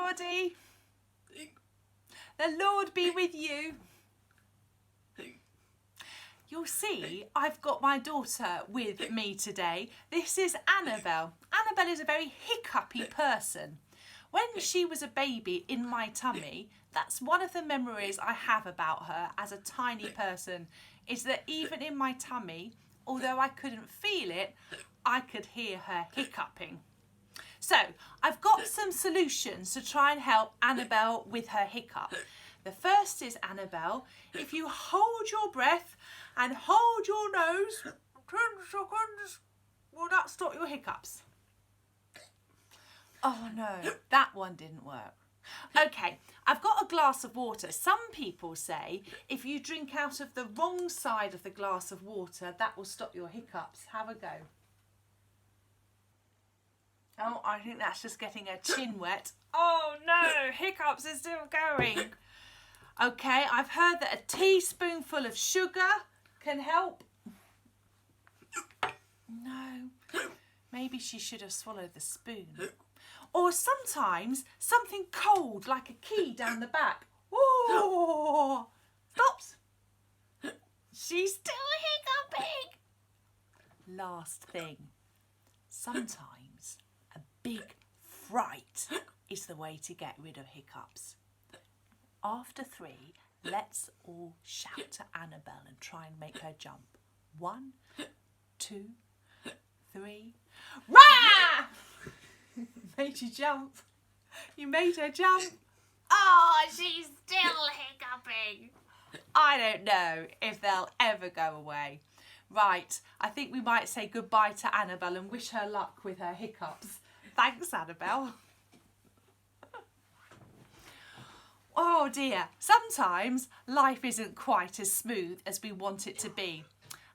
everybody. The Lord be with you. You'll see I've got my daughter with me today. This is Annabelle. Annabelle is a very hiccupy person. When she was a baby in my tummy, that's one of the memories I have about her as a tiny person, is that even in my tummy, although I couldn't feel it, I could hear her hiccuping. So I've got some solutions to try and help Annabelle with her hiccup. The first is, Annabelle, if you hold your breath and hold your nose 10 seconds, will that stop your hiccups? Oh no, that one didn't work. Okay, I've got a glass of water. Some people say if you drink out of the wrong side of the glass of water, that will stop your hiccups. Have a go. Oh, I think that's just getting her chin wet. Oh no, hiccups is still going. Okay, I've heard that a teaspoonful of sugar can help. No, maybe she should have swallowed the spoon. Or sometimes something cold, like a key down the back. Oh, stops. She's still hiccuping. Last thing, sometimes a big fright is the way to get rid of hiccups. After 3, let's all shout to Annabelle and try and make her jump. 1, 2, 3. Rah! Made you jump. You made her jump. Oh, she's still hiccuping. I don't know if they'll ever go away. Right, I think we might say goodbye to Annabelle and wish her luck with her hiccups. Thanks, Annabelle. Oh dear, sometimes life isn't quite as smooth as we want it to be.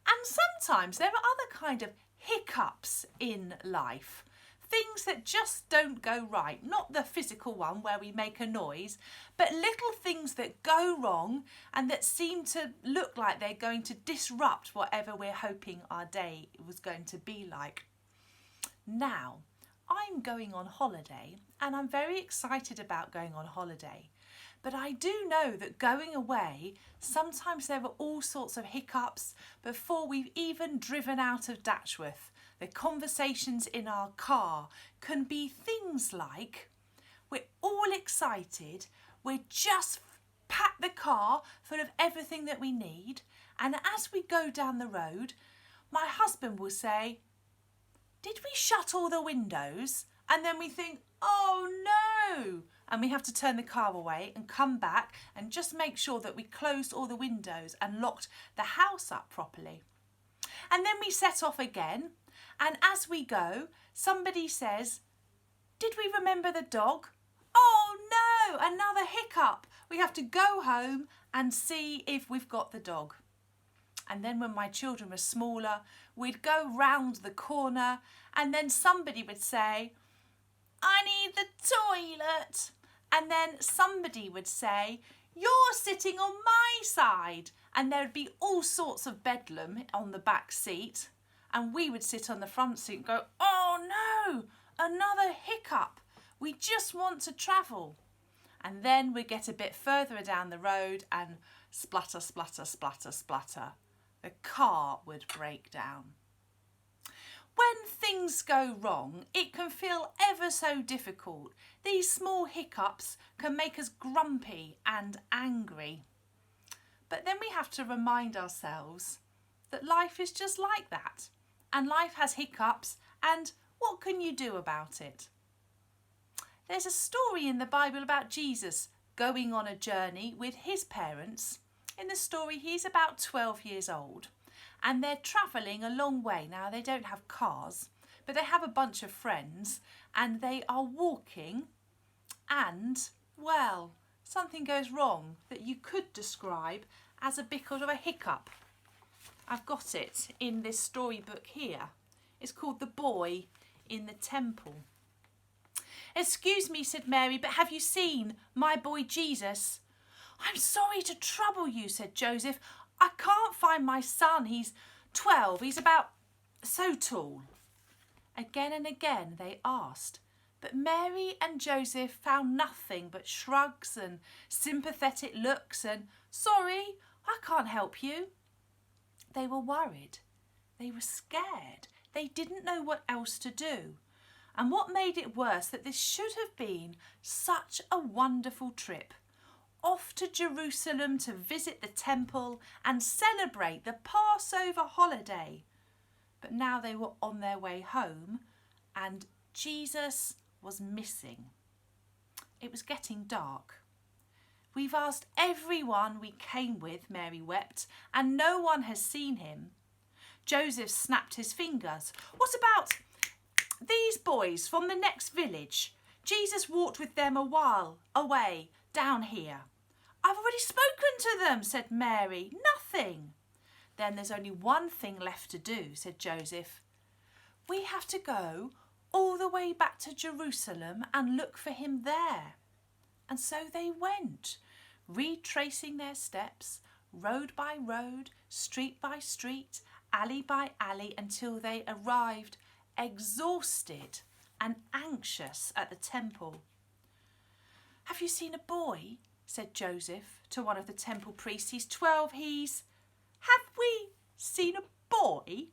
And sometimes there are other kind of hiccups in life. Things that just don't go right. Not the physical one where we make a noise, but little things that go wrong and that seem to look like they're going to disrupt whatever we're hoping our day was going to be like. Now, I'm going on holiday and I'm very excited about going on holiday. But I do know that going away, sometimes there are all sorts of hiccups before we've even driven out of Datchworth. The conversations in our car can be things like, we're all excited, we're just packed the car full of everything that we need, and as we go down the road, my husband will say, did we shut all the windows? And then we think, oh no! And we have to turn the car away and come back and just make sure that we closed all the windows and locked the house up properly. And then we set off again, and as we go, somebody says, did we remember the dog? Oh no, another hiccup. We have to go home and see if we've got the dog. And then when my children were smaller, we'd go round the corner and then somebody would say, I need the toilet. And then somebody would say, you're sitting on my side. And there'd be all sorts of bedlam on the back seat. And we would sit on the front seat and go, oh no, another hiccup. We just want to travel. And then we'd get a bit further down the road and splutter, splutter, splutter, splutter. The car would break down. When things go wrong, it can feel ever so difficult. These small hiccups can make us grumpy and angry. But then we have to remind ourselves that life is just like that. And life has hiccups, and what can you do about it? There's a story in the Bible about Jesus going on a journey with his parents. In the story, he's about 12 years old. And they're travelling a long way. Now, they don't have cars, but they have a bunch of friends and they are walking and, well, something goes wrong that you could describe as a bit of a hiccup. I've got it in this storybook here. It's called The Boy in the Temple. Excuse me, said Mary, but have you seen my boy Jesus? I'm sorry to trouble you, said Joseph. I can't find my son. He's 12. He's about so tall. Again and again they asked, But Mary and Joseph found nothing but shrugs and sympathetic looks and, "Sorry, I can't help you." They were worried. They were scared. They didn't know what else to do. And what made it worse, that this should have been such a wonderful trip. Off to Jerusalem to visit the temple and celebrate the Passover holiday. But now they were on their way home and Jesus was missing. It was getting dark. "We've asked everyone we came with," Mary wept, "and no one has seen him." Joseph snapped his fingers. "What about these boys from the next village? Jesus walked with them a while away down here." "I've already spoken to them," said Mary. "Nothing." "Then there's only one thing left to do," said Joseph. "We have to go all the way back to Jerusalem and look for him there." And so they went, retracing their steps, road by road, street by street, alley by alley, until they arrived exhausted and anxious at the temple. "Have you seen a boy?" said Joseph to one of the temple priests. "He's 12, "Have we seen a boy?"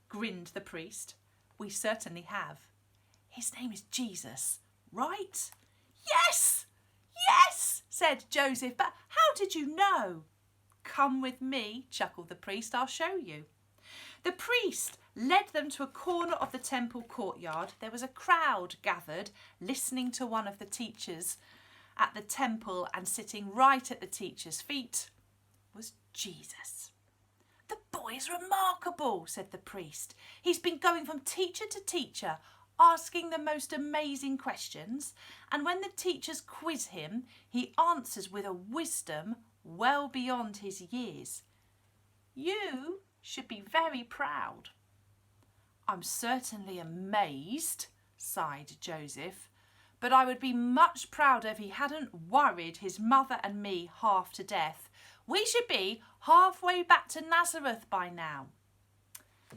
grinned the priest. "We certainly have. His name is Jesus, right?" "Yes, yes," said Joseph. "But how did you know?" "Come with me," chuckled the priest. "I'll show you." The priest led them to a corner of the temple courtyard. There was a crowd gathered, listening to one of the teachers at the temple, and sitting right at the teacher's feet was Jesus. "The boy's remarkable," said the priest. "He's been going from teacher to teacher, asking the most amazing questions, and when the teachers quiz him, he answers with a wisdom well beyond his years. You should be very proud." "I'm certainly amazed," sighed Joseph, "but I would be much prouder if he hadn't worried his mother and me half to death. We should be halfway back to Nazareth by now."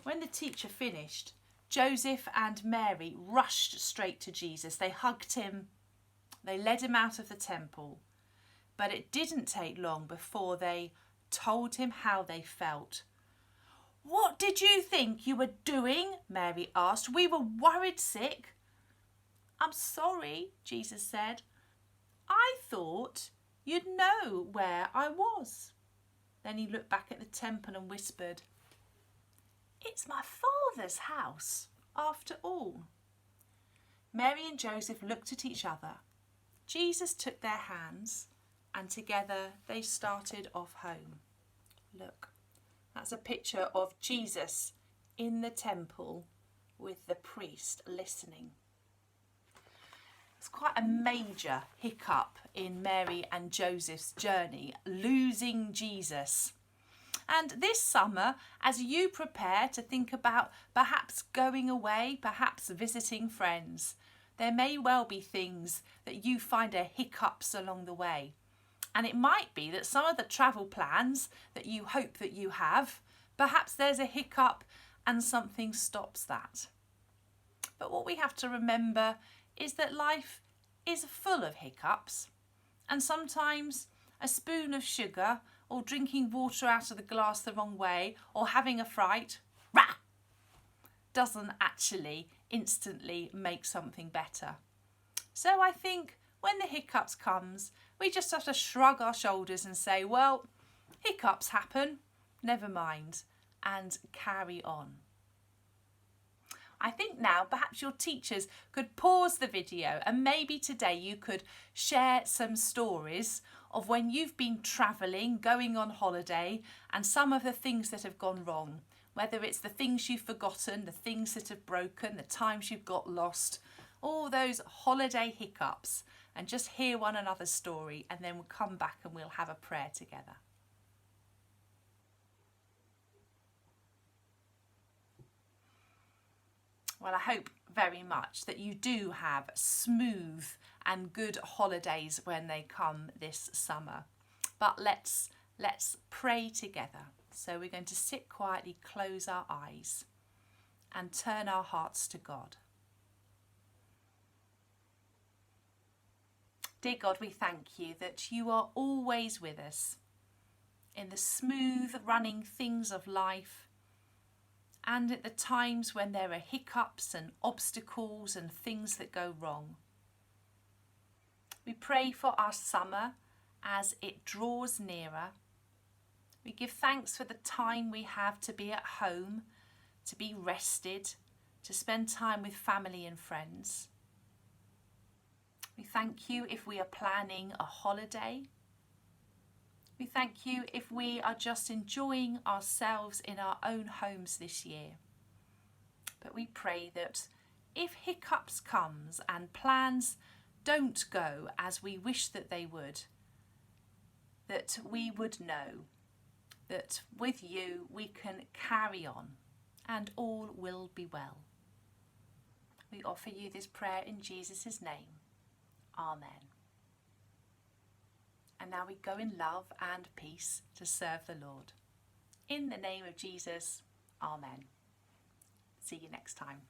When the teacher finished, Joseph and Mary rushed straight to Jesus. They hugged him. They led him out of the temple. But it didn't take long before they told him how they felt. "What did you think you were doing?" Mary asked. "We were worried sick." "I'm sorry," Jesus said. "I thought you'd know where I was." Then he looked back at the temple and whispered, "It's my Father's house, after all." Mary and Joseph looked at each other. Jesus took their hands, and together they started off home. Look, that's a picture of Jesus in the temple with the priest listening. It's quite a major hiccup in Mary and Joseph's journey, losing Jesus. And this summer, as you prepare to think about perhaps going away, perhaps visiting friends, there may well be things that you find are hiccups along the way. And it might be that some of the travel plans that you hope that you have, perhaps there's a hiccup and something stops that. But what we have to remember is that life is full of hiccups, and sometimes a spoon of sugar or drinking water out of the glass the wrong way or having a fright, doesn't actually instantly make something better. So I think when the hiccups comes, we just have to shrug our shoulders and say, well, hiccups happen, never mind, and carry on. I think now perhaps your teachers could pause the video and maybe today you could share some stories of when you've been travelling, going on holiday, and some of the things that have gone wrong. Whether it's the things you've forgotten, the things that have broken, the times you've got lost, all those holiday hiccups, and just hear one another's story, and then we'll come back and we'll have a prayer together. Well, I hope very much that you do have smooth and good holidays when they come this summer. But let's pray together. So we're going to sit quietly, close our eyes and turn our hearts to God. Dear God, we thank you that you are always with us in the smooth running things of life and at the times when there are hiccups and obstacles and things that go wrong. We pray for our summer as it draws nearer. We give thanks for the time we have to be at home, to be rested, to spend time with family and friends. We thank you if we are planning a holiday. We thank you if we are just enjoying ourselves in our own homes this year. But we pray that if hiccups comes and plans don't go as we wish that they would, that we would know that with you we can carry on and all will be well. We offer you this prayer in Jesus' name. Amen. And now we go in love and peace to serve the Lord. In the name of Jesus, amen. See you next time.